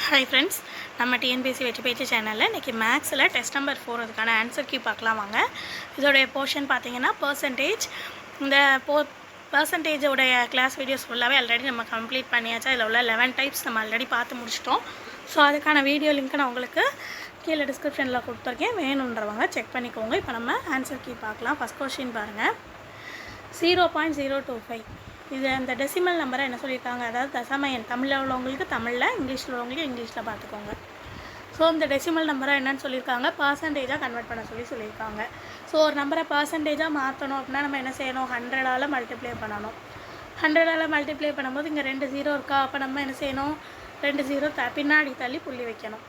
Hi friends, நம்ம TNPSC வெற்றி பேச்சு சேனலில் இன்றைக்கி மேக்ஸில் டெஸ்ட் நம்பர் 4 அதுக்கான ஆன்சர் கீ பார்க்கலாம் வாங்க. இதோடைய போர்ஷன் பார்த்தீங்கன்னா பர்சன்டேஜ். இந்த பர்சன்டேஜோடைய கிளாஸ் வீடியோஸ் ஃபுல்லாகவே ஆல்ரெடி நம்ம கம்ப்ளீட் பண்ணியாச்சு. அதில் உள்ள 11 டைப்ஸ் நம்ம ஆல்ரெடி பார்த்து முடிச்சிட்டோம். ஸோ அதுக்கான வீடியோ லிங்க் நான் உங்களுக்கு கீழே டிஸ்கிரிப்ஷனில் கொடுத்துருக்கேன், வேணுன்றவங்க செக் பண்ணிக்கோங்க. இப்போ நம்ம ஆன்சர் கீ பார்க்கலாம். ஃபஸ்ட் கொஸ்டின் பாருங்கள், 0.025. இது அந்த டெசிமல் நம்பரை என்ன சொல்லியிருக்காங்க, அதாவது தசம எண். தமிழில் உள்ளவங்களுக்கு தமிழில், இங்கிலீஷில் உள்ளவங்களுக்கு இங்கிலீஷில் பார்த்துக்கோங்க. ஸோ இந்த டெசிமல் நம்பரை என்னன்னு சொல்லியிருக்காங்க, பர்சன்டேஜாக கன்வெர்ட் பண்ண சொல்லியிருக்காங்க. ஸோ ஒரு நம்பரை பர்சன்டேஜாக மாற்றணும் அப்படின்னா நம்ம என்ன செய்யணும், 100ஆல் மல்டிப்ளை பண்ணணும். 100ஆல் மல்டிப்ளை பண்ணும்போது இங்கே 2 0 இருக்கா, அப்போ நம்ம என்ன செய்யணும், 2 0 பின்னாடி தள்ளி புள்ளி வைக்கணும்.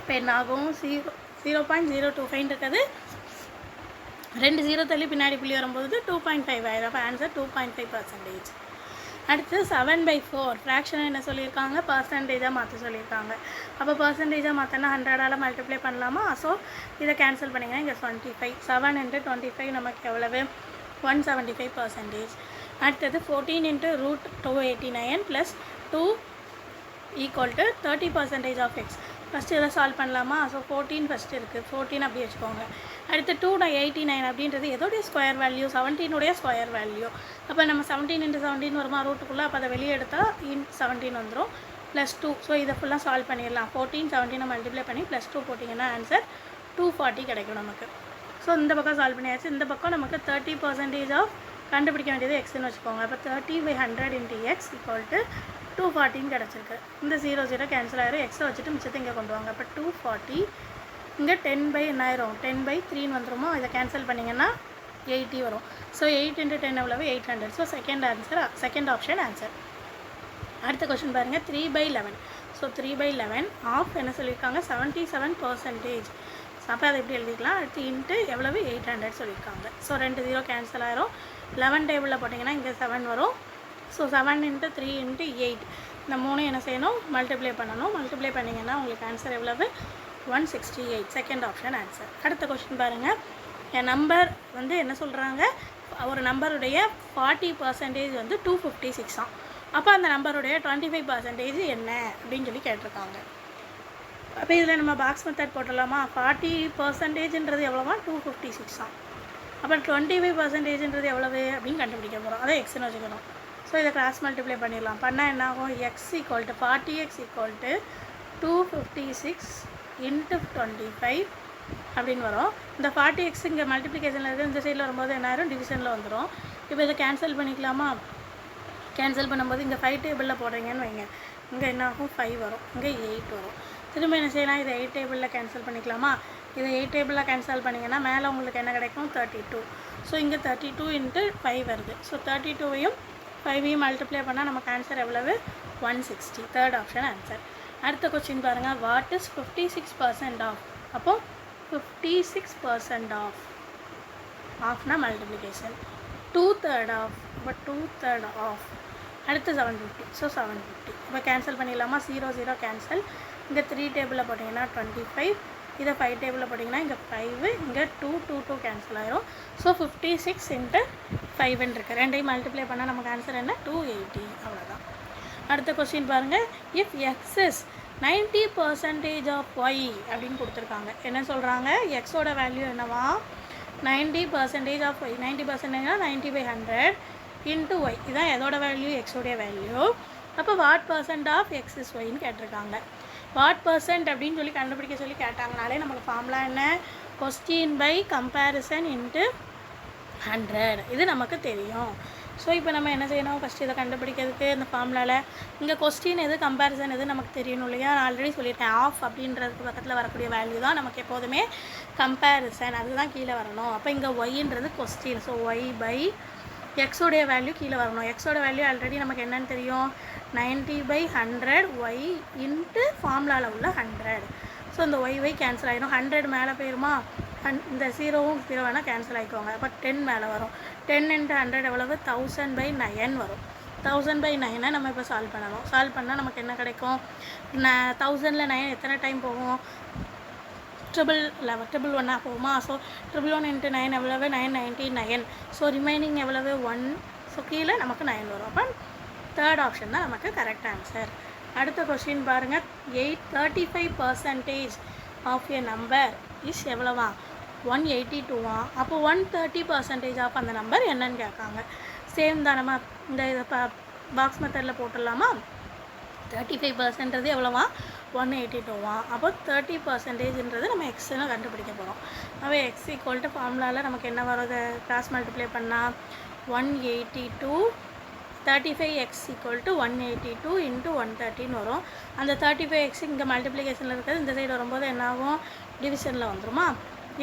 இப்போ என்ன ஆகும், 0.025 இருக்குது, 2 0 தள்ளி பின்னாடி புள்ளி வரும்போது 2.5 ஆயிடும். அப்போ ஆன்சர் 2.5%. அடுத்து 7/4 ஃப்ராக்ஷனை என்ன சொல்லியிருக்காங்க, பர்சன்டேஜாக மாற்ற சொல்லியிருக்காங்க. அப்போ பர்சன்டேஜாக மாற்றினா 100ஆல் மல்டிப்ளை பண்ணலாமா. ஸோ இதை கேன்சல் பண்ணிங்கன்னா இங்கே 25. 7 × 25 நமக்கு எவ்வளவு, 175%. அடுத்தது 14 × √289 + 2 = 30% ஆஃப் எக்ஸ். ஃபஸ்ட்டு இதை சால்வ் பண்ணலாமா. ஸோ 14 ஃபஸ்ட்டு இருக்குது, 14 அப்படி வச்சுக்கோங்க. அடுத்து 289 அப்படின்றது எதோடைய ஸ்கொயர் வேல்யூ, 17உடைய ஸ்கொயர் வேல்யூ. அப்போ நம்ம 17 × 17 வருமா ரூட்டுக்குள்ளே, அப்போ அதை வெளியே எடுத்தால் 17 வந்துடும், +2. ஸோ இதை ஃபுல்லாக சால்வ் பண்ணிடலாம். 14 17 மல்டிப்ளை பண்ணி +2 போட்டிங்கன்னா ஆன்சர் 240 கிடைக்கும் நமக்கு. ஸோ இந்த பக்கம் சால்வ் பண்ணியாச்சு. இந்த பக்கம் நமக்கு 30% ஆஃப் கண்டுபிடிக்க வேண்டியது எக்ஸ்ன்னு வச்சுக்கோங்க. அப்போ 30/100 × x = 240 கிடச்சிருக்கு. இந்த 0 0 கேன்சல் ஆகிடும், எக்ஸை வச்சுட்டு மிச்சத்தை இங்கே கொண்டு வாங்க. அப்போ 240 இங்கே 10/1000 10/3 வந்துடுமோ. இதை கேன்சல் பண்ணிங்கன்னா 80 வரும். ஸோ 8 × 10 எவ்வளவு, 800. So second option answer. அடுத்த கொஸ்டின் பாருங்கள், 3/11. ஸோ 3/11 ஆஃப் என்ன சொல்லியிருக்காங்க, 77%. அப்போ அதை எப்படி எழுதிக்கலாம், அடுத்து இன்ட்டு எவ்வளவு, 800 சொல்லியிருக்காங்க. ஸோ 2 0 கேன்சல் ஆகிரும். 11 டேபிளில் போட்டிங்கன்னா இங்கே 7 வரும். ஸோ 7 × 3 × 8 இந்த 3 என்ன செய்யணும், மல்டிப்ளை பண்ணணும். மல்டிப்ளை பண்ணிங்கன்னா உங்களுக்கு ஆன்சர் எவ்வளவு, 168. Second option answer. அடுத்த கொஸ்டின் பாருங்கள், என் நம்பர் வந்து என்ன சொல்கிறாங்க, ஒரு நம்பருடைய 40% வந்து 256 ஆம். அப்போ அந்த நம்பருடைய 25% என்ன அப்படின்னு சொல்லி கேட்டிருக்காங்க. அப்போ இதில் நம்ம பாக்ஸ் மெத்தட் போட்டலாமா. 40%ன்றது எவ்வளோவா, 256 ஆம். அப்போ 25%ன்றது எவ்வளவு அப்படின்னு கண்டுபிடிக்க போகிறோம். அதை எக்ஸ்ன்னு வச்சுக்கணும். ஸோ இதை கிராஸ் மல்டிப்ளை பண்ணிடலாம். பண்ணால் என்ன ஆகும், x = 40x = 256 × 25 அப்படின்னு வரும். இந்த 40x இங்கே மல்டிப்ளிகேஷனில் இருக்குது, இந்த சைடில் வரும்போது என்ன ஆயிரும், டிவிஷனில் வந்துடும். இப்போ இதை கேன்சல் பண்ணிக்கலாமா. கேன்சல் பண்ணும்போது இங்கே 5 டேபிளில் போடுறீங்கன்னு வைங்க, இங்கே என்ன ஆகும், 5 வரும், இங்கே 8 வரும். திரும்ப என்ன செய்யலாம், இதை 8 டேபிளில் கேன்சல் பண்ணிக்கலாமா. இதை 8 டேபிளில் கேன்சல் பண்ணிங்கன்னா மேலே உங்களுக்கு என்ன கிடைக்கும், 32. ஸோ இங்கே 32 × 5 வருது. ஸோ 32வையும் 5ஐயும் மல்டிப்ளை பண்ணால் நமக்கு ஆன்சர் எவ்வளவு, 160. Third option answer. அடுத்த கொஸ்டின் பாருங்கள், வாட் இஸ் 56% ஆஃப். அப்போது 56% ஆஃப், ஆஃப்னா மல்டிப்ளிகேஷன். 2/3 ஆஃப், இப்போ 2/3 ஆஃப். அடுத்து 750. ஸோ 750 இப்போ கேன்சல் பண்ணிடலாமா. 0 0 கேன்சல். இங்கே 3 டேபிளில் போட்டிங்கன்னா 25, இதை 5 டேபிளில் போட்டிங்கன்னா இங்கே 5, இங்கே 2 2 2 கேன்சல் ஆயிரும். ஸோ 56 × 5 இருக்குது. ரெண்டையும் மல்டிப்ளை பண்ணால் நமக்கு ஆன்சர் என்ன, 280. அவ்வளோதான். அடுத்த கொஸ்டின் பாருங்கள், if X is 90% of Y அப்படின்னு கொடுத்துருக்காங்க. என்ன சொல்கிறாங்க, எக்ஸோட வேல்யூ என்னவா, 90% ஆஃப் ஒய். 90%னா 90/100 × ஒய். இதுதான் எதோட வேல்யூ, எக்ஸோடைய வேல்யூ. அப்போ வாட் % ஆஃப் எக்ஸ் இஸ் ஒய்ன்னு கேட்டிருக்காங்க. வாட் % அப்படின்னு சொல்லி கண்டுபிடிக்க சொல்லி கேட்டாங்கனாலே நமக்கு ஃபார்முலா என்ன, கொஸ்டின் பை கம்பேரிசன் × 100. இது நமக்கு தெரியும். ஸோ இப்போ நம்ம என்ன செய்யணும், ஃபஸ்ட்டு இதை கண்டுபிடிக்கிறதுக்கு இந்த ஃபார்முலாவில் இங்கே கொஸ்டின் எது, கம்பேரிசன் எது நமக்கு தெரியணும் இல்லையா. நான் ஆல்ரெடி சொல்லியிருக்கேன், ஆஃப் அப்படின்றதுக்கு பக்கத்தில் வரக்கூடிய வேல்யூ தான் நமக்கு எப்போதுமே கம்பேரிசன், அதுதான் கீழே வரணும். அப்போ இங்கே ஒய்ன்றது கொஸ்டின். ஸோ ஒய் பை எக்ஸோடைய வேல்யூ கீழே வரணும். எக்ஸோட வேல்யூ ஆல்ரெடி நமக்கு என்னன்னு தெரியும், 90/100 ஒய் இன்ட்டு ஃபார்முலாவில் உள்ள 100. ஸோ இந்த ஒய் கேன்சல் ஆகிடும். 100 மேலே போயிருமா, இந்த 0வும் 0 வேணால் கேன்சல் ஆகிக்கோங்க. அப்போ 10 மேலே வரும். 10 × 100 எவ்வளவு, 1000/9 வரும். 1000/9 நம்ம இப்போ சால்வ் பண்ணணும். சால்வ் பண்ணால் நமக்கு என்ன கிடைக்கும், 1000ல் 9 எத்தனை டைம் போகும், 111 போகுமா. ஸோ 111 × 9 எவ்வளவு, 999. ஸோ ரிமைனிங் எவ்வளவு, 1. ஸோ கீழே நமக்கு 9 வரும். அப்போ தேர்ட் ஆப்ஷன் தான் நமக்கு கரெக்ட் ஆன்சர். அடுத்த கொஸ்டின் பாருங்கள். 35% ஆஃப் எ நம்பர் இஸ் எவ்வளவா? 182வா? அப்போ 130% ஆஃப் அந்த நம்பர் என்னன்னு கேட்காங்க. சேம் தான். நம்ம இந்த இதை பாக்ஸ் மெத்தடில் போட்டுடலாமா? 35% எவ்வளோவா? 182வா? அப்போ 30%ன்றது நம்ம எக்ஸ்ன்னு கண்டுபிடிக்க போகிறோம். அப்போ எக்ஸ் ஈக்குவல் டு ஃபார்முலாவில் நமக்கு என்ன வருது? கிராஸ் மல்டிப்ளை பண்ணால் 182 35x ஈக்குவல் டு 182 இன்ட்டு 130 வரும். அந்த 35x இங்கே மல்டிப்ளிகேஷனில் இருக்கிறது இந்த சைடு வரும்போது என்னாகும்? டிவிஷனில் வந்துருமா?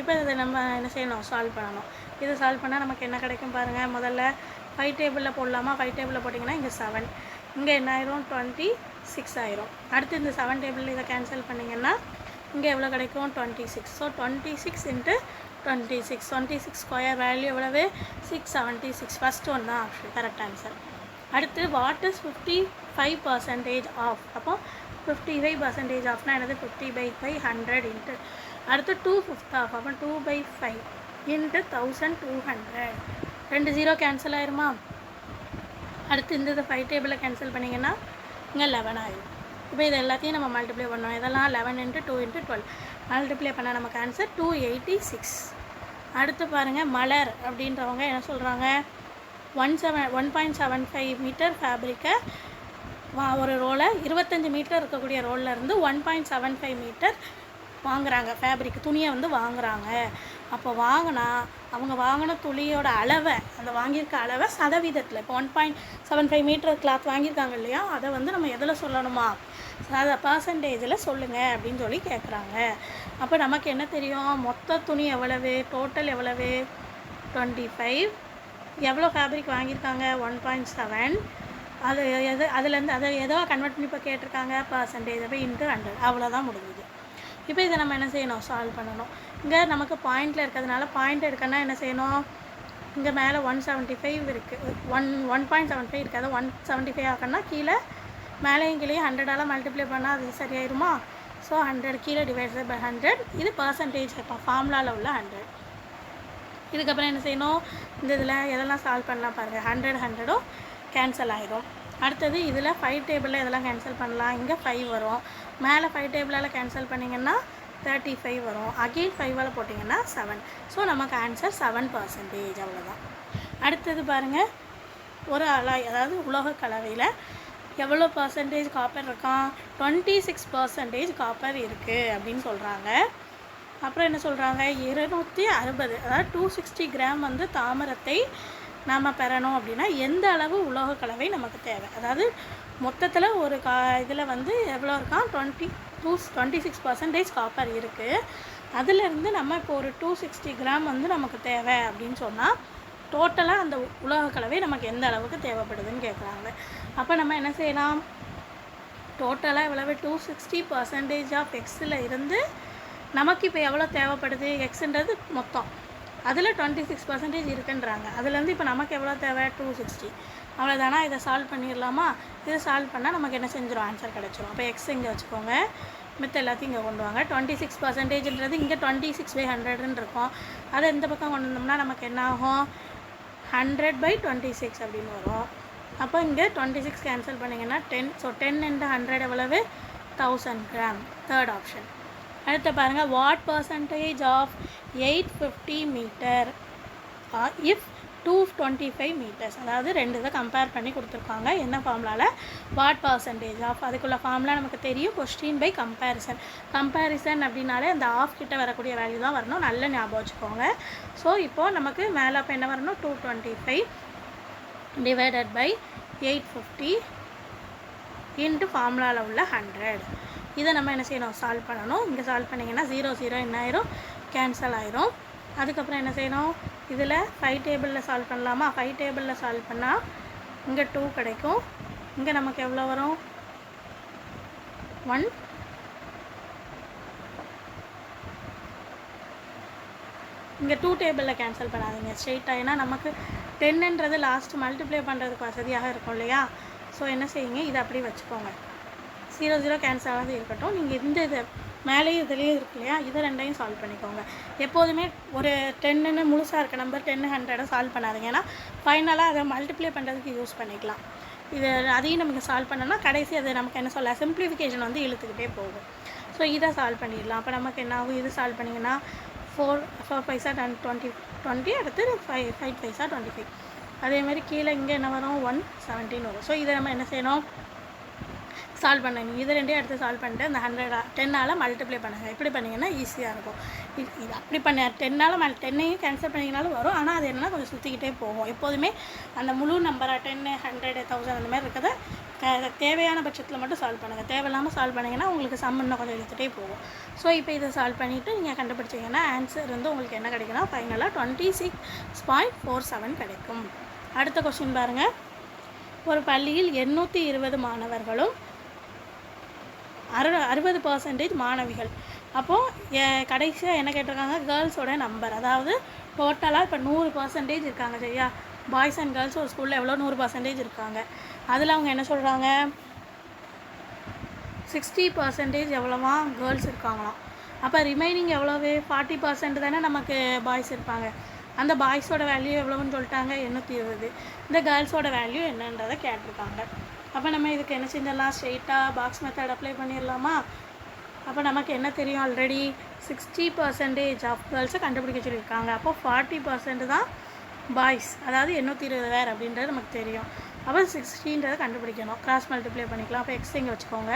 இப்போ இதை நம்ம என்ன செய்யணும்? சால்வ் பண்ணணும். இதை சால்வ் பண்ணால் நமக்கு என்ன கிடைக்கும் பாருங்கள். முதல்ல 5 டேபிளில் போடலாமா? 5 டேபிளில் போட்டிங்கன்னா இங்கே 7, இங்கே என்ன ஆயிரும்? 26 ஆயிரும். அடுத்து இந்த 7 டேபிளில் இதை கேன்சல் பண்ணிங்கன்னா இங்கே எவ்வளோ கிடைக்கும்? 26. ஸோ 26 இன்ட்டு 26 26 ஸ்கொயர் வேல்யூ எவ்வளவு? 676. ஃபஸ்ட் ஒன் தான் ஆப்ஷன் கரெக்ட் ஆன்சர். அடுத்து வாட் இஸ் 55% ஆஃப்? அப்போ 55% ஆஃப்னா என்னது? 50/100 இன்ட்டு அடுத்து 2/5 ஆஃப். அப்போ 2/5 இன்ட்டு 1200. 2 0 கேன்சல் ஆயிருமா? அடுத்து இந்த 5 டேபிளில் கேன்சல் பண்ணிங்கன்னா இங்கே 11 ஆயிரும். இப்போ இது எல்லாத்தையும் நம்ம மல்டிப்ளை பண்ணோம். இதெல்லாம் 11 இன்ட்டு 2 இன்ட்டு 12 மல்டிப்ளை பண்ணால் நமக்கு ஆன்சர் 286. அடுத்து பாருங்கள். மலர் அப்படின்றவங்க என்ன சொல்கிறாங்க? 1.75 மீட்டர் ஃபேப்ரிக்கை ஒரு ரோலை 25 மீட்டர் இருக்கக்கூடிய ரோலில் இருந்து 1.75 மீட்டர் வாங்குகிறாங்க. ஃபேப்ரிக் துணியை வந்து வாங்குகிறாங்க. அப்போ வாங்கினா அவங்க வாங்கின துணியோட அளவை, அந்த வாங்கியிருக்க அளவை சதவீதத்தில், இப்போ 1.75 மீட்டர் கிளாத் வாங்கியிருக்காங்க இல்லையா, அதை வந்து நம்ம எதில் சொல்லணுமா? அதை பர்சன்டேஜில் சொல்லுங்கள் அப்படின்னு சொல்லி கேட்குறாங்க. அப்போ நமக்கு என்ன தெரியும்? மொத்த துணி எவ்வளவு? டோட்டல் எவ்வளவு? 25. எவ்வளோ ஃபேப்ரிக் வாங்கியிருக்காங்க? 1.7. அது அதுலேருந்து அதை எதோ கன்வெர்ட் பண்ணி இப்போ கேட்டிருக்காங்க பர்சன்டேஜ். அப்போ இன்ட்டு 100. அவ்வளோதான் முடிஞ்சுது. இப்போ இதை நம்ம என்ன செய்யணும்? சால்வ் பண்ணணும். இங்கே நமக்கு பாயிண்டில் இருக்கிறதுனால பாயிண்ட் எடுக்கணும்னா என்ன செய்யணும்? இங்கே மேலே 175 இருக்குது, 1.75 இருக்குது. அதை 175 ஆக்கணும்னா கீழே மேலேயும் கீழே 100ஆல் மல்டிப்ளை பண்ணால் அது சரியாயிருமா? ஸோ 100 கீழே டிவைடட் பை 100. இது பர்சன்டேஜ் ஃபார்முலாவில் உள்ள 100. இதுக்கப்புறம் என்ன செய்யணும்? இந்த இதில் எதெல்லாம் சால்வ் பண்ணலாம் பாருங்கள். 100 கேன்சல் ஆகிடும். அடுத்தது இதில் 5 டேபிளில் எதெல்லாம் கேன்சல் பண்ணலாம்? இங்கே 5 வரும். மேலே 5 டேபிளால் கேன்சல் பண்ணிங்கன்னா 35 வரும். அகெயின் 5ஆல் போட்டிங்கன்னா 7. ஸோ நமக்கு ஆன்சர் 7%. அவ்வளோதான். அடுத்தது பாருங்கள். ஒரு அலாய், அதாவது உலோக கலவையில் எவ்வளோ பர்சன்டேஜ் காப்பர் இருக்கான்? 26% காப்பர் இருக்குது அப்படின்னு சொல்கிறாங்க. அப்புறம் என்ன சொல்கிறாங்க? 260, அதாவது 260 கிராம் வந்து தாமிரத்தை நாம் பெறணும் அப்படின்னா எந்த அளவு உலோக கலவை நமக்கு தேவை? அதாவது மொத்தத்தில் ஒரு இதில் வந்து எவ்வளோ இருக்கான்? 26% காப்பர் இருக்குது. அதிலேருந்து நம்ம இப்போ ஒரு 260 கிராம் வந்து நமக்கு தேவை அப்படின்னு சொன்னால் டோட்டலாக அந்த உலோக கலவை நமக்கு எந்த அளவுக்கு தேவைப்படுதுன்னு கேட்குறாங்க. அப்போ நம்ம என்ன செய்யலாம்? டோட்டலாக எவ்வளவு? 260% ஆஃப் எக்ஸில் இருந்து நமக்கு இப்போ எவ்வளோ தேவைப்படுது? எக்ஸுன்றது மொத்தம், அதில் 26% இருக்குன்றாங்க. அதுலேருந்து இப்போ நமக்கு எவ்வளோ தேவை? 260. அவ்வளோதானா? இதை சால்வ் பண்ணிடலாமா? இதை சால்வ் பண்ணால் நமக்கு என்ன செஞ்சிடும்? ஆன்சர் கிடச்சிரும். அப்போ எக்ஸ் இங்கே வச்சுக்கோங்க, மித்த எல்லாத்தையும் இங்கே கொண்டு வாங்க. 26%ன்றது இங்கே 26/100 இருக்கும். அதை இந்த பக்கம் கொண்டு வந்தோம்னா நமக்கு என்ன ஆகும்? 100/26 அப்படின்னு வரும். அப்போ இங்கே 26 கேன்சல் பண்ணிங்கன்னா 10. ஸோ 10 × 100 எவ்வளவு? 1000 கிராம். Third option. அடுத்து பாருங்கள். What percentage of 850 meter if 225 meters? அதாவது ரெண்டு இதை கம்பேர் பண்ணி கொடுத்துருக்காங்க. என்ன ஃபார்முலாவில்? What percentage of. அதுக்குள்ள ஃபார்முலா நமக்கு தெரியும். Question by comparison. கம்பேரிசன் அப்படின்னாலே அந்த ஆஃப் கிட்ட வரக்கூடிய வேல்யூ தான் வரணும். நல்ல ஞாபகம் வச்சுக்கோங்க. ஸோ இப்போது நமக்கு மேலே அப்போ என்ன வரணும்? 225 டிவைடட் பை 850 இன்ட்டு ஃபார்முலாவில் உள்ள 100. இதை நம்ம என்ன செய்யணும்? சால்வ் பண்ணணும். இங்கே சால்வ் பண்ணிங்கன்னா 0 0 என்ன ஆயிரும்? கேன்சல் ஆயிரும். அதுக்கப்புறம் என்ன செய்யணும்? இதில் 5 டேபிளில் சால்வ் பண்ணலாமா? 5 டேபிளில் சால்வ் பண்ணால் இங்கே 2 கிடைக்கும். இங்கே நமக்கு எவ்வளோ வரும்? 1. இங்கே 2 டேபிளில் கேன்சல் பண்ணாதீங்க ஸ்ட்ரெயிட்டாக. ஏன்னா நமக்கு 10ன்றது லாஸ்ட் மல்டிப்ளை பண்ணுறதுக்கு வசதியாக இருக்கும் இல்லையா? ஸோ என்ன செய்யுங்க? இதை அப்படி வச்சுக்கோங்க. 0 0 கேன்சல் ஆகாது இருக்கட்டும். நீங்கள் இந்த இது மேலேயும் இதுலேயும் இருக்கு இல்லையா, இதை ரெண்டையும் சால்வ் பண்ணிக்கோங்க. எப்போதுமே ஒரு 10ன்னு முழுசாக இருக்க நம்பர் 10 100 சால்வ் பண்ணாதீங்க. ஏன்னா ஃபைனலாக அதை மல்டிப்ளை பண்ணுறதுக்கு யூஸ் பண்ணிக்கலாம். இது அதையும் நமக்கு சால்வ் பண்ணோன்னா கடைசி அது நமக்கு என்ன சொல்ல சிம்பிளிஃபிகேஷன் வந்து இழுத்துக்கிட்டே போகும். ஸோ இதை சால்வ் பண்ணிடலாம். அப்போ நமக்கு என்ன ஆகும், இது சால்வ் பண்ணிங்கன்னா 4 பைசா 20 அடுத்து 5 பைசா 25. அதேமாதிரி கீழே இங்கே என்ன வரும் 117 வரும். ஸோ இதை நம்ம என்ன செய்யணும், சால்வ் பண்ணணும். இது ரெண்டையும் எடுத்து சால்வ் பண்ணிட்டு அந்த 10ஆல் மல்டிப்ளை பண்ணுங்கள். இப்படி பண்ணிங்கன்னா ஈஸியாக இருக்கும். இது அப்படி பண்ண 10ஆல் 10ஐயும் கேன்சல் பண்ணிங்கனாலும் வரும். ஆனால் அது என்னென்னா கொஞ்சம் சுற்றிக்கிட்டே போகும். எப்போதுமே அந்த முழு நம்பராக 10, 100, 1000 அந்த மாதிரி இருக்கிறத தேவையான பட்சத்தில் மட்டும் சால்வ் பண்ணுங்கள். தேவையில்லாமல் சால்வ் பண்ணிங்கன்னா உங்களுக்கு சம் இன்னும் கொஞ்சம் இழுத்துகிட்டே போகும். ஸோ இப்போ இதை சால்வ் பண்ணிவிட்டு நீங்கள் கண்டுபிடிச்சிங்கன்னா ஆன்சர் வந்து உங்களுக்கு என்ன கிடைக்குன்னா ஃபைனலாக 26.47 கிடைக்கும். அடுத்த கொஸ்டின் பாருங்கள். ஒரு பள்ளியில் 820 மாணவர்களும் 60% மாணவிகள். அப்போது கடைசியாக என்ன கேட்டிருக்காங்க, கேர்ள்ஸோட நம்பர். அதாவது டோட்டலாக இப்போ 100% இருக்காங்க சரியா. பாய்ஸ் அண்ட் கேர்ள்ஸ் ஒரு ஸ்கூலில் எவ்வளோ 100% இருக்காங்க. அதில் அவங்க என்ன சொல்கிறாங்க, 60% எவ்வளோவா கேர்ள்ஸ் இருக்காங்களாம். அப்போ ரிமைனிங் எவ்வளவு 40% தானே நமக்கு பாய்ஸ் இருப்பாங்க. அந்த பாய்ஸோட வேல்யூ எவ்வளோன்னு சொல்லிட்டாங்க 820. இந்த கேர்ள்ஸோட வேல்யூ என்னன்றதை கேட்டிருக்காங்க. அப்போ நம்ம இதுக்கு என்ன செஞ்சிடலாம், ஸ்ட்ரெயிட்டாக பாக்ஸ் மெத்தட் அப்ளை பண்ணிடலாமா. அப்போ நமக்கு என்ன தெரியும், ஆல்ரெடி 60% ஆஃப் கேர்ள்ஸை கண்டுபிடிக்க சொல்லியிருக்காங்க. அப்போ 40% தான் பாய்ஸ், அதாவது 820 வேறு அப்படின்றது நமக்கு தெரியும். அப்போ 60ன்றதை கண்டுபிடிக்கணும். கிராஸ் மல்டிப்ளை பண்ணிக்கலாம். அப்போ எக்ஸ் இங்கே வச்சுக்கோங்க.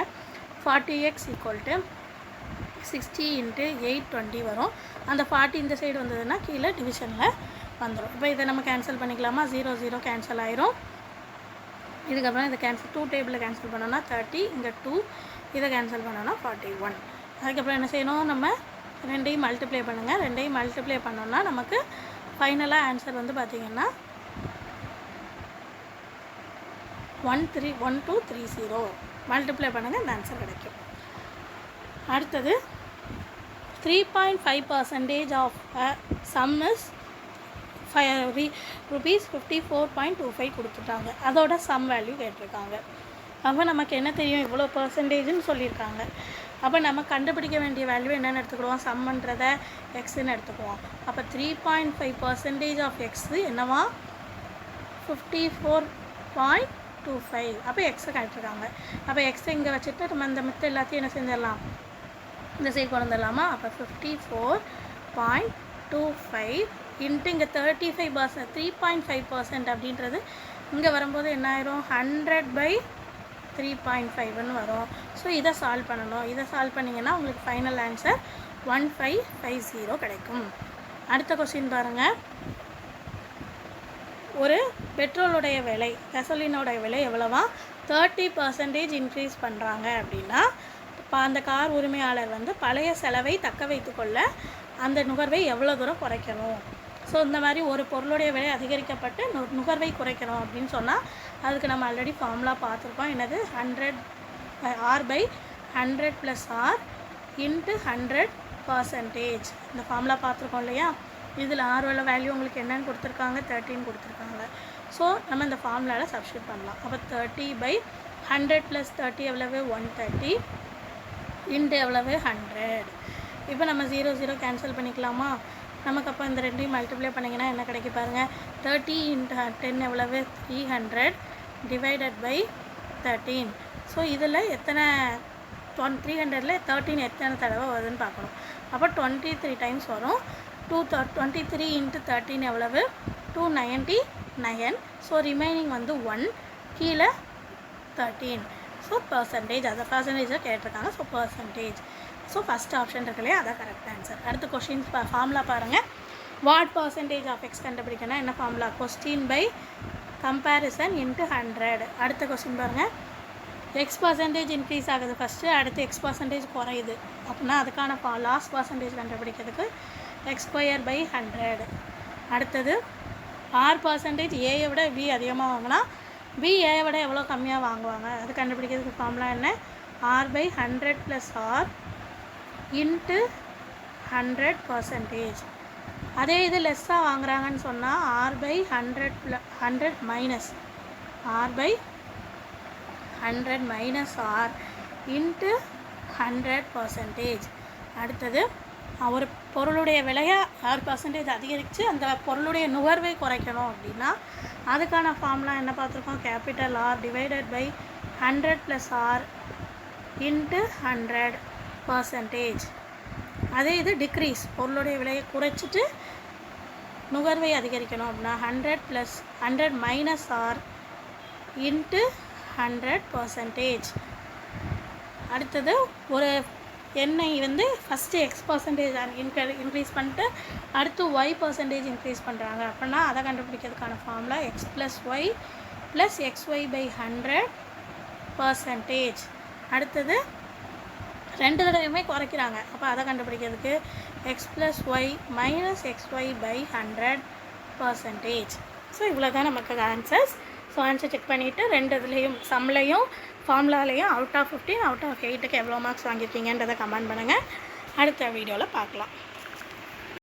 40x = 60 × 820 வரும். அந்த 40 இந்த சைடு வந்ததுன்னா கீழே டிவிஷனில் வந்துடும். இப்போ இதை நம்ம கேன்சல் பண்ணிக்கலாமா, 0 0 கேன்சல் ஆயிரும். இதுக்கப்புறம் இதை கேன்சல் 2 டேபிளில் கேன்சல் பண்ணோன்னா 30, இங்கே 2, இதை கேன்சல் பண்ணோன்னா 41. அதுக்கப்புறம் என்ன செய்யணும், நம்ம ரெண்டையும் மல்டிப்ளை பண்ணுங்கள். ரெண்டையும் மல்டிப்ளை பண்ணோன்னா நமக்கு ஃபைனலாக ஆன்சர் வந்து பார்த்திங்கன்னா 1230 மல்டிப்ளை பண்ணுங்கள், இந்த ஆன்சர் கிடைக்கும். அடுத்தது 3.5% ஆஃப் சம் இஸ் ₹54.25 கொடுத்துட்டாங்க. அதோட சம் வேல்யூ கேட்டிருக்காங்க. அப்போ நமக்கு என்ன தெரியும், இவ்வளோ பர்சன்டேஜ்னு சொல்லியிருக்காங்க. அப்போ நம்ம கண்டுபிடிக்க வேண்டிய வேல்யூ என்னென்னு எடுத்துக்கிடுவோம், சம்ன்றதை எக்ஸ்ன்னு எடுத்துக்குவோம். அப்போ 3.5% ஆஃப் எக்ஸு என்னவா 54.25. அப்போ எக்ஸை கேட்டிருக்காங்க. அப்போ எக்ஸை இங்கே வச்சுட்டு நம்ம இந்த மித்த எல்லாத்தையும் என்ன செஞ்சிடலாம், இந்த சைடு கொண்டு வந்துடலாமா. அப்போ 54.25 இன்ட்டு இங்கே 35%, 3.5% அப்படின்றது இங்கே வரும்போது என்ன ஆயிரும், 100/3.5ன்னு வரும். ஸோ இதை சால்வ் பண்ணணும். இதை சால்வ் பண்ணிங்கன்னா உங்களுக்கு ஃபைனல் ஆன்சர் 1550 கிடைக்கும். அடுத்த கொஸ்டின் பாருங்கள். ஒரு பெட்ரோலுடைய விலை, கெசோலினோடைய விலை எவ்வளவா 30% இன்க்ரீஸ் பண்ணுறாங்க அப்படின்னா அந்த கார் உரிமையாளர் வந்து பழைய செலவை தக்க வைத்துக்கொள்ள அந்த நுகர்வை எவ்வளோ தூரம் குறைக்கணும். ஸோ இந்த மாதிரி ஒரு பொருளுடைய விலை அதிகரிக்கப்பட்டு நுகர்வை குறைக்கணும் அப்படின்னு சொன்னால் அதுக்கு நம்ம ஆல்ரெடி ஃபார்முலா பார்த்துருக்கோம். என்னது, 100 R/100 + R × 100%. இந்த ஃபார்முலா பார்த்துருக்கோம் இல்லையா. இதில் ஆரோட வேல்யூ உங்களுக்கு என்னென்னு கொடுத்துருக்காங்க, 13 கொடுத்துருக்காங்க. ஸோ நம்ம இந்த ஃபார்முலாவில் சப்ஸ்டியூட் பண்ணலாம். அப்போ 30/100 + 30 எவ்வளவு 130 இன்ட்டு எவ்வளவு 100. இப்போ நம்ம 0 0 கேன்சல் பண்ணிக்கலாமா. நமக்கு அப்போ இந்த ரெண்டையும் மல்டிப்ளை பண்ணிங்கன்னா என்ன கிடைக்க பாருங்கள், 30 × 10 எவ்வளவு 300 / 13. ஸோ இதில் எத்தனை 300ல் 13 எத்தனை தடவை வருதுன்னு பார்க்கணும். அப்போ 23 டைம்ஸ் வரும். 23 × 13 எவ்வளவு 299. ஸோ ரிமைனிங் வந்து 1, கீழே 13. ஸோ பர்சன்டேஜ், அதை பர்சன்டேஜாக கேட்டிருக்காங்க. So percentage. So first option இருக்கு இல்லையா, அதான் கரெக்ட் ஆன்சர். அடுத்த கொஸ்டின்ஸ் ஃபார்முலா பாருங்கள். வாட் பர்சன்டேஜ் ஆஃப் எக்ஸ் கண்டுபிடிக்கணும், என்ன ஃபார்முலா, கொஸ்டின் பை கம்பேரிசன் × 100. அடுத்த கொஸ்டின் பாருங்கள். எக்ஸ் பர்சன்டேஜ் இன்க்ரீஸ் ஆகுது ஃபஸ்ட்டு, அடுத்து எக்ஸ் பர்சன்டேஜ் குறையுது அப்படின்னா அதுக்கான லாஸ்ட் பர்சன்டேஜ் கண்டுபிடிக்கிறதுக்கு x²/100. அடுத்தது R% ஏயை விட பி அதிகமாக வாங்கினா பி ஏயை விட எவ்வளோ கம்மியாக வாங்குவாங்க, அது கண்டுபிடிக்கிறதுக்கு ஃபார்முலா என்ன, R/100 + R × 100%. அதே இது லெஸ்ஸாக வாங்குறாங்கன்னு சொன்னால் R/100 minus R/100 minus R × 100%. அடுத்தது ஒரு பொருளுடைய விலையை 6% அதிகரித்து அந்த பொருளுடைய நுகர்வை குறைக்கணும் அப்படின்னா அதுக்கான ஃபார்ம்லாம் என்ன பார்த்துருக்கோம், capital R divided by 100 + R into 100%. அதே இது டிக்ரீஸ், பொருளுடைய விலையை குறைச்சிட்டு நுகர்வை அதிகரிக்கணும் அப்படின்னா 100 + 100 - ஆர் இன்ட்டு 100%. அடுத்தது ஒரு எண்ணை வந்து ஃபஸ்ட்டு X% இன்க்ரீஸ் பண்ணிட்டு அடுத்து Y% இன்க்ரீஸ் பண்ணுறாங்க அப்படின்னா அதை கண்டுபிடிக்கிறதுக்கான ஃபார்முலா X + Y + XY/100%. அடுத்தது 2 தடவையுமே குறைக்கிறாங்க, அப்போ அதை கண்டுபிடிக்கிறதுக்கு X + Y - XY/100%. ஸோ இவ்வளோ தான் நமக்கு ஆன்சர்ஸ். ஸோ ஆன்சர் செக் பண்ணிவிட்டு 2 இதுலேயும் சம்லையும் ஃபார்முலாலையும் அவுட் ஆஃப் 15 அவுட் ஆஃப் 8க்கு எவ்வளோ மார்க்ஸ் வாங்கியிருக்கீங்கன்றதை கமெண்ட் பண்ணுங்கள். அடுத்த வீடியோவில் பார்க்கலாம்.